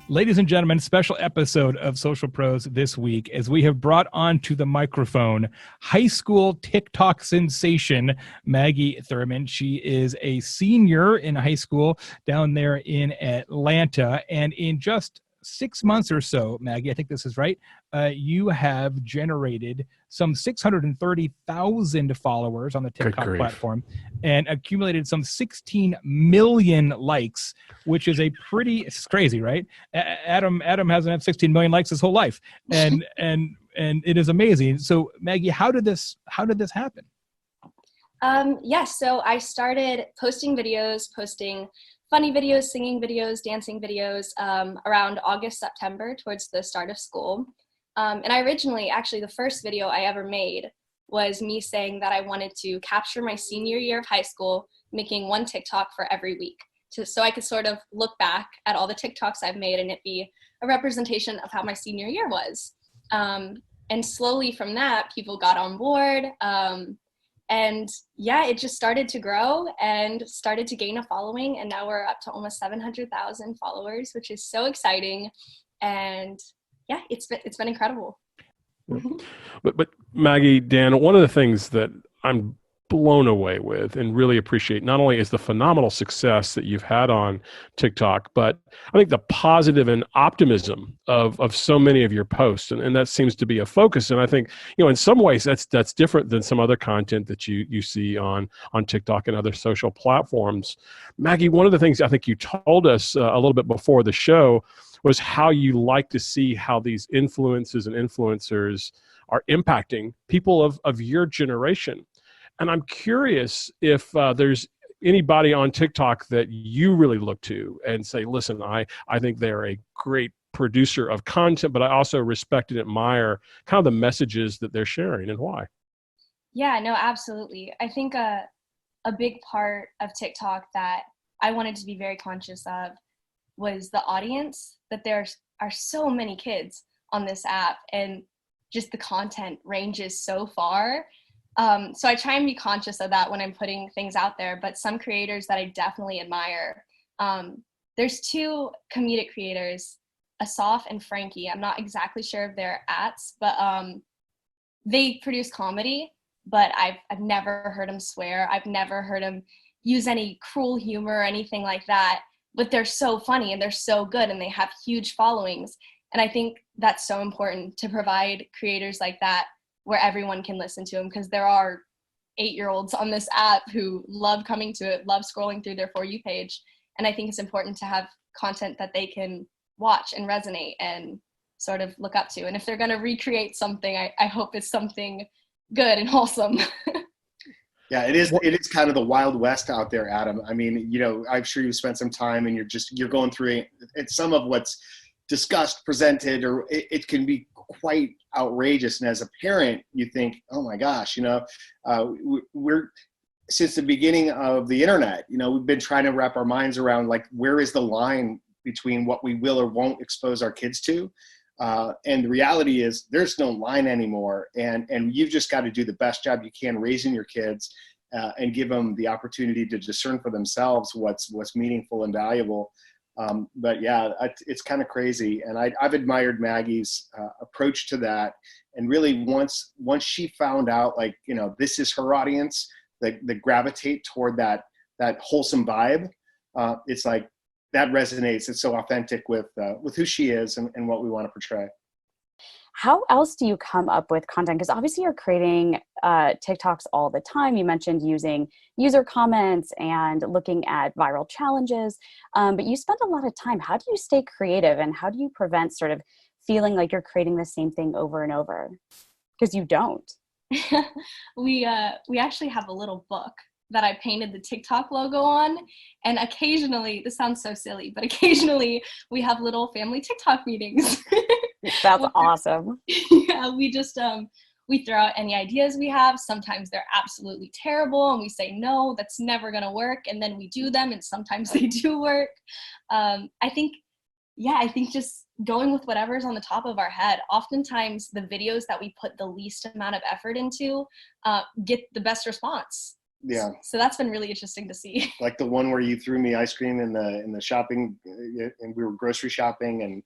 Ladies and gentlemen, special episode of Social Pros this week as we have brought onto the microphone high school TikTok sensation, Maggie Thurman. She is a senior in high school down there in Atlanta. And in just 6 months or so, Maggie, I think this is right, you have generated some 630,000 followers on the TikTok platform and accumulated some 16 million likes, which is it's crazy, right? Adam hasn't had 16 million likes his whole life. And it is amazing. So Maggie, how did this happen? So I started posting funny videos, singing videos, dancing videos around August, September, towards the start of school. And I originally, actually, the first video I ever made was me saying that I wanted to capture my senior year of high school, making one TikTok for every week. So I could sort of look back at all the TikToks I've made and it be a representation of how my senior year was. And slowly from that, people got on board. It just started to grow and started to gain a following. And now we're up to almost 700,000 followers, which is so exciting. And yeah, it's been incredible. But Maggie, Dan, one of the things that I'm blown away with and really appreciate not only is the phenomenal success that you've had on TikTok, but I think the positive and optimism of so many of your posts. And that seems to be a focus. And I think, in some ways that's different than some other content that you see on TikTok and other social platforms. Maggie, one of the things I think you told us a little bit before the show was how you like to see how these influences and influencers are impacting people of your generation. And I'm curious if there's anybody on TikTok that you really look to and say, listen, I think they're a great producer of content, but I also respect and admire kind of the messages that they're sharing and why. Yeah, no, absolutely. I think a big part of TikTok that I wanted to be very conscious of was the audience, that there are so many kids on this app and just the content ranges so far. So I try and be conscious of that when I'm putting things out there, but some creators that I definitely admire. There's two comedic creators, Asaf and Frankie. I'm not exactly sure of their ats, but they produce comedy, but I've never heard them swear. I've never heard them use any cruel humor or anything like that, but they're so funny and they're so good and they have huge followings. And I think that's so important to provide creators like that where everyone can listen to them, because there are 8-year-olds on this app who love coming to it, love scrolling through their For You page. And I think it's important to have content that they can watch and resonate and sort of look up to. And if they're going to recreate something, I hope it's something good and wholesome. Yeah, it is kind of the Wild West out there, Adam. I mean, I'm sure you spent some time and you're going through it. Some of what's discussed, presented, or it can be quite outrageous. And as a parent, you think, oh my gosh, we're since the beginning of the internet, we've been trying to wrap our minds around, like, where is the line between what we will or won't expose our kids to? And the reality is there's no line anymore. And you've just got to do the best job you can raising your kids and give them the opportunity to discern for themselves what's meaningful and valuable. But yeah, it's kind of crazy. And I've admired Maggie's approach to that. And really once she found out, like, this is her audience, that gravitate toward that wholesome vibe, it's like, that resonates. It's so authentic with who she is and what we want to portray. How else do you come up with content? Because obviously you're creating TikToks all the time. You mentioned using user comments and looking at viral challenges, but you spend a lot of time. How do you stay creative and how do you prevent sort of feeling like you're creating the same thing over and over? Because you don't. We actually have a little book that I painted the TikTok logo on. And occasionally, this sounds so silly, but occasionally we have little family TikTok meetings. That's awesome. Yeah, we just, we throw out any ideas we have. Sometimes they're absolutely terrible and we say, no, that's never gonna work. And then we do them and sometimes they do work. I think just going with whatever's on the top of our head. Oftentimes the videos that we put the least amount of effort into get the best response. Yeah. So that's been really interesting to see. Like the one where you threw me ice cream in the shopping, and we were grocery shopping, and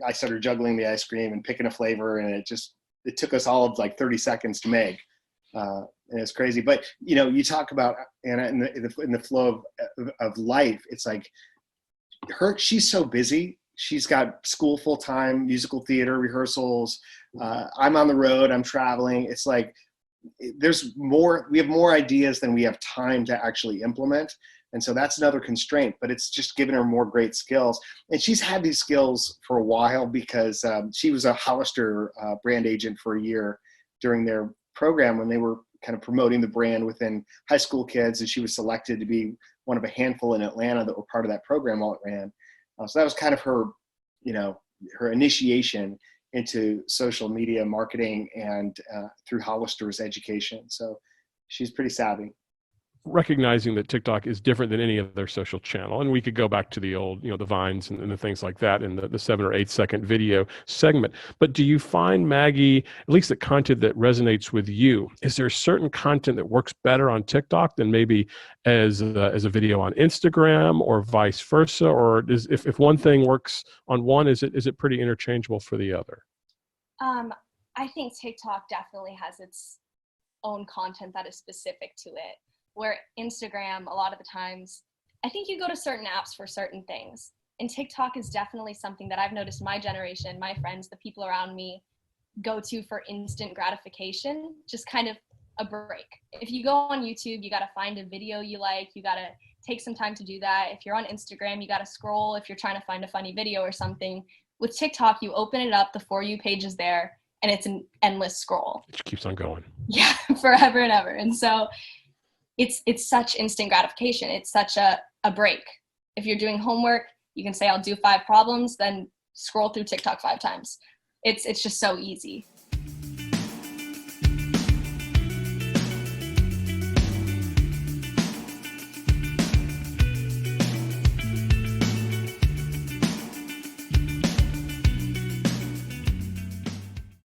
I started juggling the ice cream and picking a flavor, and it took us all of like 30 seconds to make. And it's crazy. But, you know, you talk about Anna in the flow of life, it's like she's so busy. She's got school full time, musical theater, rehearsals. I'm on the road, I'm traveling. It's like, we have more ideas than we have time to actually implement. And so that's another constraint, but it's just given her more great skills. And she's had these skills for a while because she was a Hollister brand agent for a year during their program when they were kind of promoting the brand within high school kids. And she was selected to be one of a handful in Atlanta that were part of that program while it ran. So that was kind of her, you know, her initiation into social media marketing and through Hollister's education. So she's pretty savvy. Recognizing that TikTok is different than any other social channel. And we could go back to the old, you know, the Vines and the things like that in the 7 or 8 second video segment. But do you find, Maggie, at least the content that resonates with you, is there certain content that works better on TikTok than maybe as a video on Instagram, or vice versa? Or if one thing works on one, is it pretty interchangeable for the other? I think TikTok definitely has its own content that is specific to it. Where Instagram, a lot of the times, I think you go to certain apps for certain things. And TikTok is definitely something that I've noticed my generation, my friends, the people around me go to for instant gratification, just kind of a break. If you go on YouTube, you got to find a video you like. You got to take some time to do that. If you're on Instagram, you got to scroll if you're trying to find a funny video or something. With TikTok, you open it up, the For You page is there, and it's an endless scroll. It keeps on going. Yeah, forever and ever. And so it's such instant gratification. It's such a break. If you're doing homework, you can say, I'll do 5 problems, then scroll through TikTok 5 times. It's just so easy.